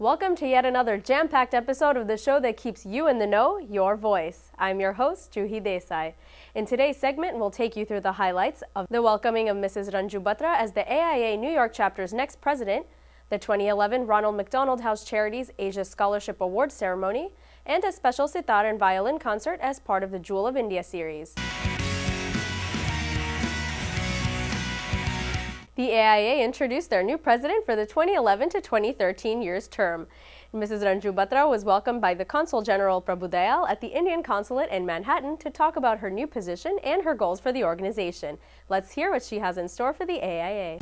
Welcome to yet another jam-packed episode of the show that keeps you in the know, your voice. I'm your host, Juhi Desai. In today's segment, we'll take you through the highlights of the welcoming of Mrs. Ranju Batra as the AIA New York chapter's next president, the 2011 Ronald McDonald House Charities Asia Scholarship Award ceremony, and a special sitar and violin concert as part of the Jewel of India series. The AIA introduced their new president for the 2011 to 2013 year's term. Mrs. Ranju Batra was welcomed by the Consul General Prabhu Dayal at the Indian Consulate in Manhattan to talk about her new position and her goals for the organization. Let's hear what she has in store for the AIA.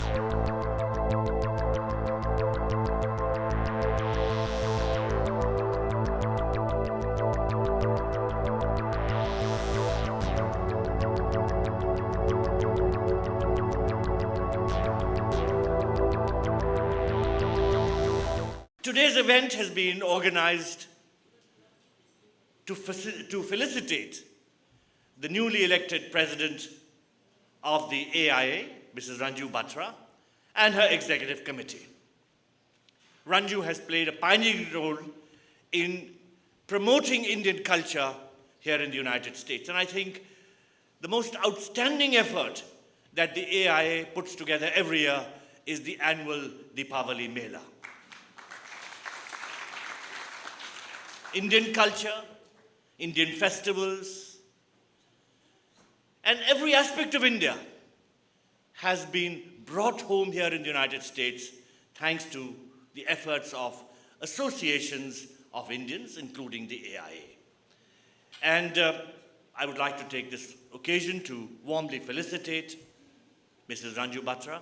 Today's event has been organized to felicitate the newly elected president of the AIA, Mrs. Ranju Batra, and her executive committee. Ranju has played a pioneering role in promoting Indian culture here in the United States. And I think the most outstanding effort that the AIA puts together every year is the annual Deepavali Mela. Indian culture, Indian festivals, and every aspect of India has been brought home here in the United States thanks to the efforts of associations of Indians, including the AIA. And I would like to take this occasion to warmly felicitate Mrs. Ranju Batra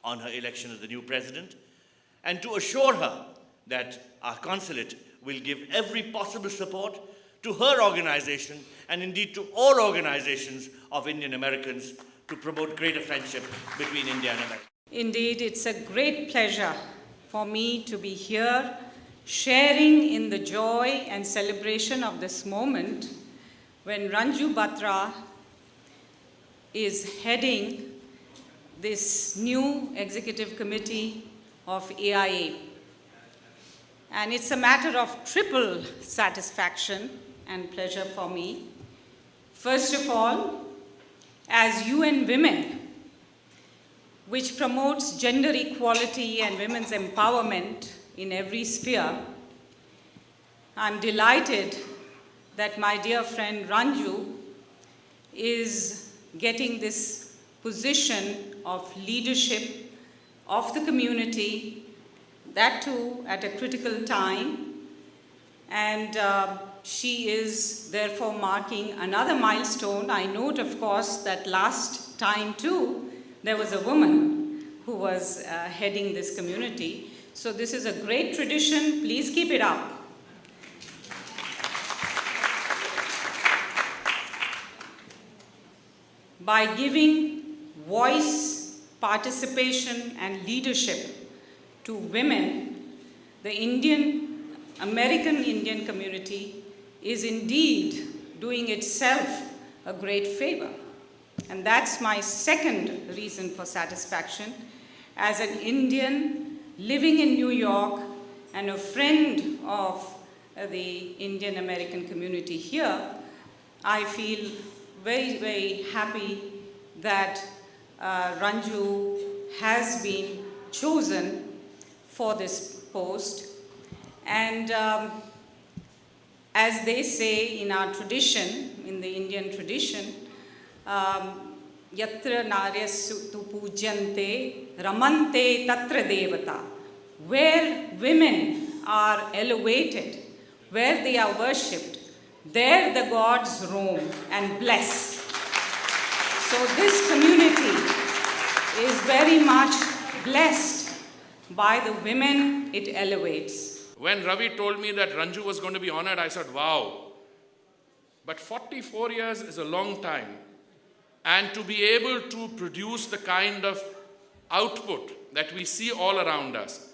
on her election as the new president and to assure her that our consulate will give every possible support to her organization and indeed to all organizations of Indian Americans to promote greater friendship between India and America. Indeed, it's a great pleasure for me to be here sharing in the joy and celebration of this moment when Ranju Batra is heading this new executive committee of AIA. And it's a matter of triple satisfaction and pleasure for me. First of all, as UN Women, which promotes gender equality and women's empowerment in every sphere, I'm delighted that my dear friend Ranju is getting this position of leadership of the community, that too at a critical time, and she is therefore marking another milestone. I note, of course, that last time too there was a woman who was heading this community. So this is a great tradition. Please keep it up. By giving voice, participation, and leadership to women, the American Indian community is indeed doing itself a great favor. And that's my second reason for satisfaction. As an Indian living in New York and a friend of the Indian American community here, I feel very, very happy that Ranju has been chosen for this post. And as they say in our tradition, in the Indian tradition, yatra naryasya tu pujyante ramante tatra devata. Where women are elevated, where they are worshipped, there the gods roam and bless. So this community is very much blessed by the women it elevates. When Ravi told me that Ranju was going to be honored, I said, wow. But 44 years is a long time. And to be able to produce the kind of output that we see all around us.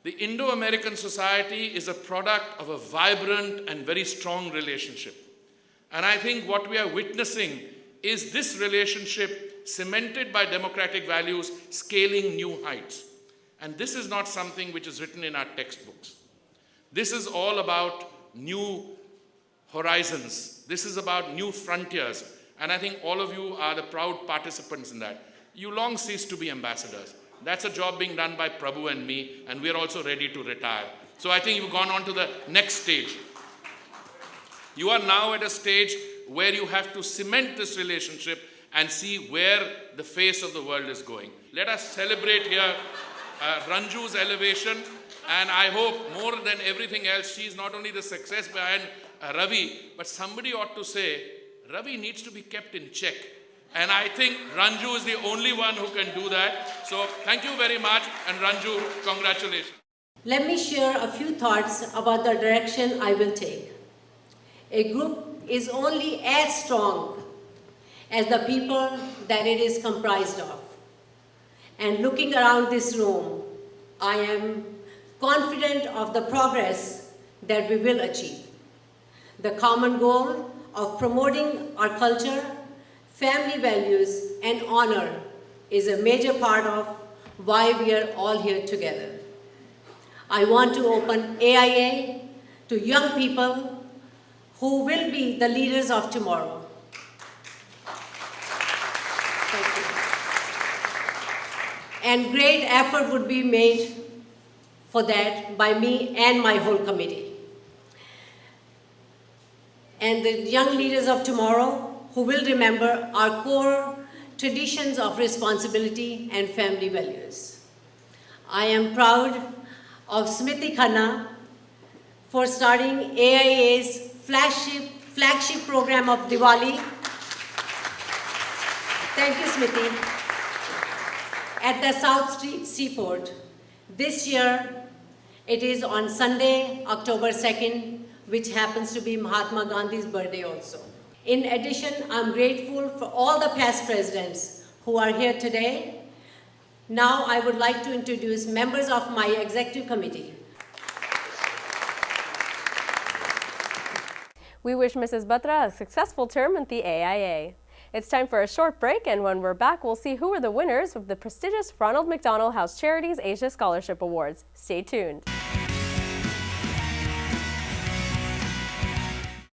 The Indo-American society is a product of a vibrant and very strong relationship. And I think what we are witnessing is this relationship cemented by democratic values, scaling new heights. And this is not something which is written in our textbooks. This is all about new horizons. This is about new frontiers. And I think all of you are the proud participants in that. You long cease to be ambassadors. That's a job being done by Prabhu and me, and we're also ready to retire. So I think you've gone on to the next stage. You are now at a stage where you have to cement this relationship and see where the face of the world is going. Let us celebrate here Ranju's elevation, and I hope more than everything else, she is not only the success behind Ravi, but somebody ought to say, Ravi needs to be kept in check. And I think Ranju is the only one who can do that. So thank you very much, and Ranju, congratulations. Let me share a few thoughts about the direction I will take. A group is only as strong as the people that it is comprised of. And looking around this room, I am confident of the progress that we will achieve. The common goal of promoting our culture, family values, and honor is a major part of why we are all here together. I want to open AIA to young people who will be the leaders of tomorrow. Thank you. And great effort would be made for that by me and my whole committee. And the young leaders of tomorrow who will remember our core traditions of responsibility and family values. I am proud of Smriti Khanna for starting AIA's flagship program of Diwali. Thank you, Smriti. At the South Street Seaport. This year, it is on Sunday, October 2nd, which happens to be Mahatma Gandhi's birthday also. In addition, I'm grateful for all the past presidents who are here today. Now I would like to introduce members of my executive committee. We wish Mrs. Batra a successful term at the AIA. It's time for a short break, and when we're back, we'll see who are the winners of the prestigious Ronald McDonald House Charities Asia Scholarship Awards. Stay tuned.